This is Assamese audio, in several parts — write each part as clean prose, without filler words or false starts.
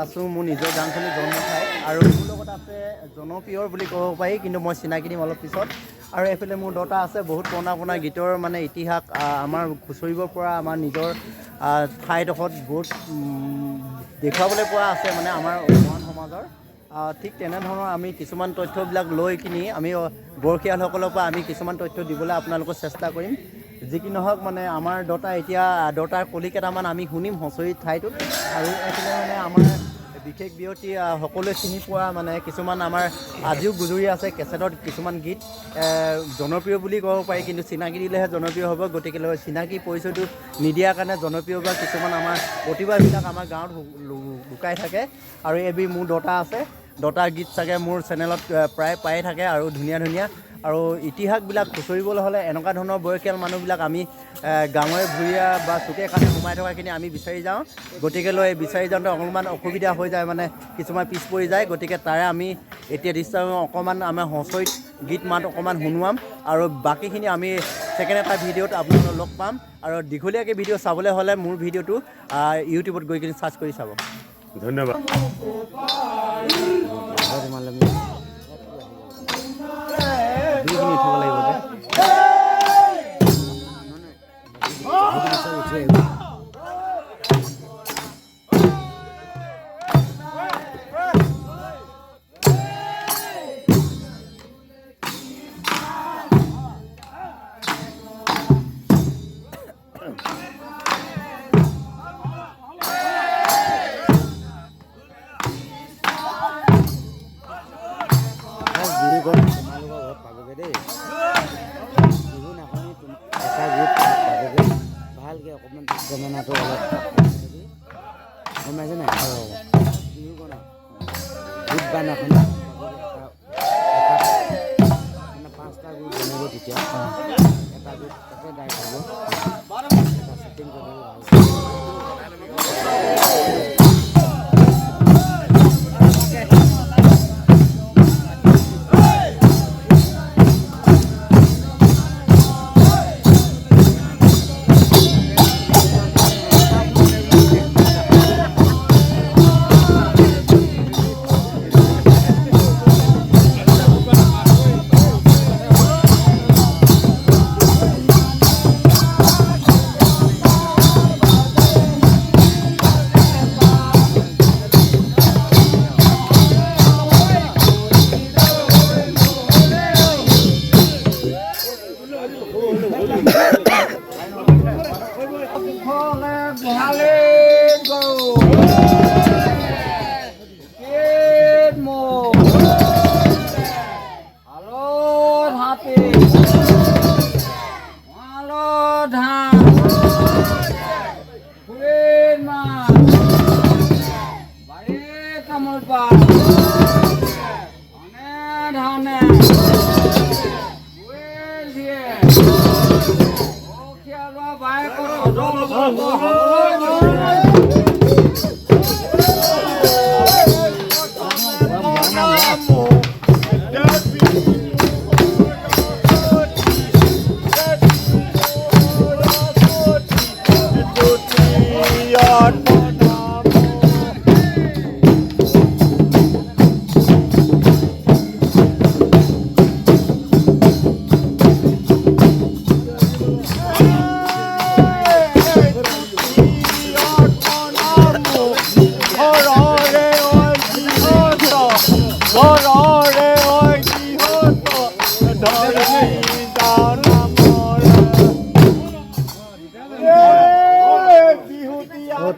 আছোঁ মোৰ নিজৰ গাঁওখনি জন্ম ঠাই আৰু মোৰ লগত আছে জনপ্ৰিয়ৰ বুলি ক'ব পাৰি, কিন্তু মই চিনাকি দিম অলপ পিছত। আৰু এইফালে মোৰ দতা আছে বহুত পুৰণা পুৰণা গীতৰ মানে ইতিহাস আমাৰ খুচৰিব পৰা আমাৰ নিজৰ ঠাইডোখৰত বহুত দেখুৱাবলৈ পৰা আছে মানে আমাৰ মৰাণ সমাজৰ। ঠিক তেনেধৰণৰ আমি কিছুমান তথ্যবিলাক লৈ কিনি আমি বৰশীয়ালসকলৰ পৰা আমি কিছুমান তথ্য দিবলৈ আপোনালোকক চেষ্টা কৰিম। যি কি নহওক মানে আমাৰ দতাৰ কলি কেইটামান আমি শুনিম হুঁচৰি ঠাইটোত। আৰু এইফালে মানে আমাৰ বিশেষ ব্যক্তি সকলোৱে চিনি পোৱা মানে কিছুমান আমাৰ আজিও গুজৰি আছে কেছেটত কিছুমান গীত জনপ্ৰিয় বুলি ক'ব পাৰি, কিন্তু চিনাকি দিলেহে জনপ্ৰিয় হ'ব। গতিকে চিনাকি পৰিচয়টো নিদিয়াৰ কাৰণে জনপ্ৰিয় বা কিছুমান আমাৰ প্ৰতিভাবিলাক আমাৰ গাঁৱত লুকাই থাকে। আৰু এবিধ মোৰ দতা আছে, দতাৰ গীত চাগে মোৰ চেনেলত প্ৰায় পায়ে থাকে আৰু ধুনীয়া ধুনীয়া। আৰু ইতিহাসবিলাক খুচৰিবলৈ হ'লে এনেকুৱা ধৰণৰ বয়সীয়াল মানুহবিলাক আমি গাঁৱে ভূঞা বা চুকে কাণে সোমাই থকাখিনি আমি বিচাৰি যাওঁ। গতিকে বিচাৰি যাওঁতে অকণমান অসুবিধা হৈ যায়, মানে কিছুমান পিছ পৰি যায়। গতিকে তাৰে আমি এতিয়া দৃশ্য অকণমান আমাৰ হুঁচৰিত গীত মাত অকণমান শুনোৱাম আৰু বাকীখিনি আমি ছেকেণ্ড এটা ভিডিঅ'ত আপোনালোকক লগ পাম। আৰু দীঘলীয়াকৈ ভিডিঅ' চাবলৈ হ'লে মোৰ ভিডিঅ'টো ইউটিউবত গৈ কিনি চাৰ্চ কৰি চাব। ধন্যবাদ। উঠিব লাগিব যে ভালকে অকণমান জমানাটো অলপ গম পাইছে নাই? বিহু বনাওঁ গোট বানাখন মানে 5টা গোট বনাব, তেতিয়া এটা গোট তাতে ডাইৰেক্ট হ'ব, এটা ছেটিং কৰিব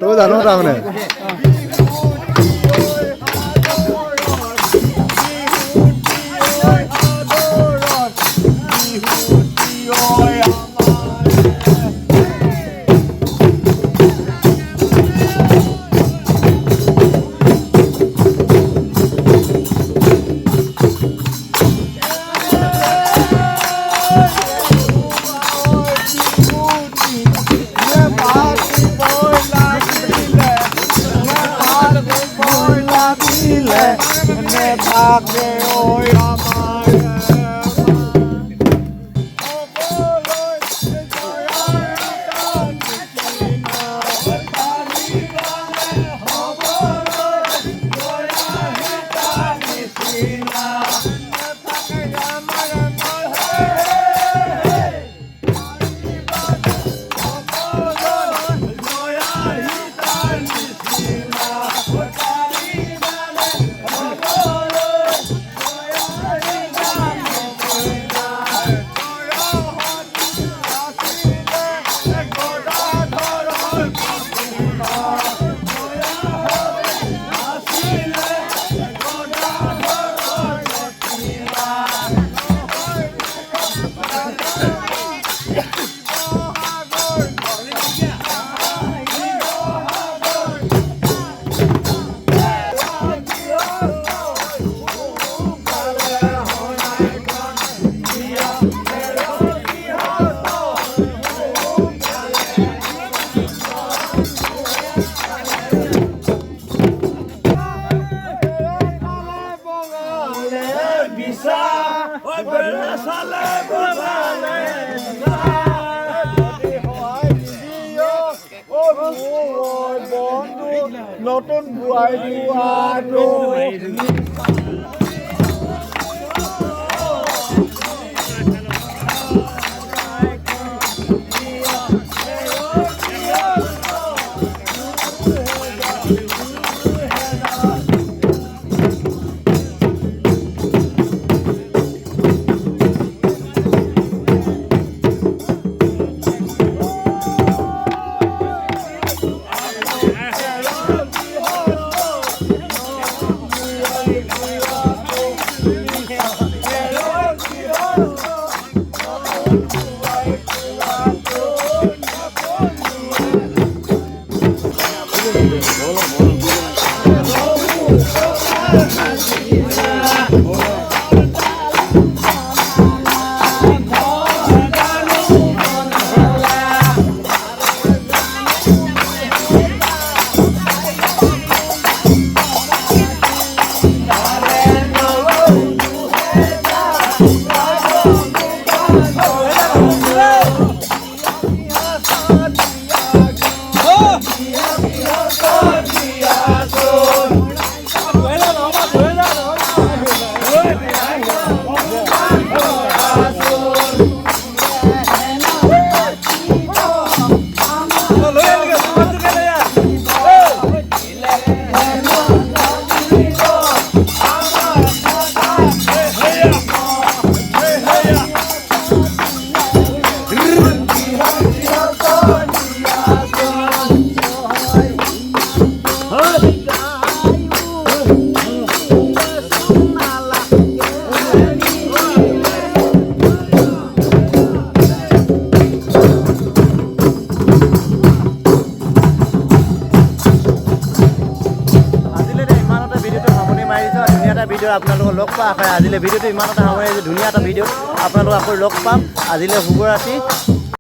তই জানো তাৰমানে নতুন বোৱাৰী আৰু ভিডিঅ' আপোনালোকক লগ পোৱা আশাৰে আজিলৈ ভিডিঅ'টো ইমানতে সামৰি ধুনীয়া এটা ভিডিঅ' আপোনালোকক আকৌ লগ পাম আজিলৈ শুভৰাত্ৰি।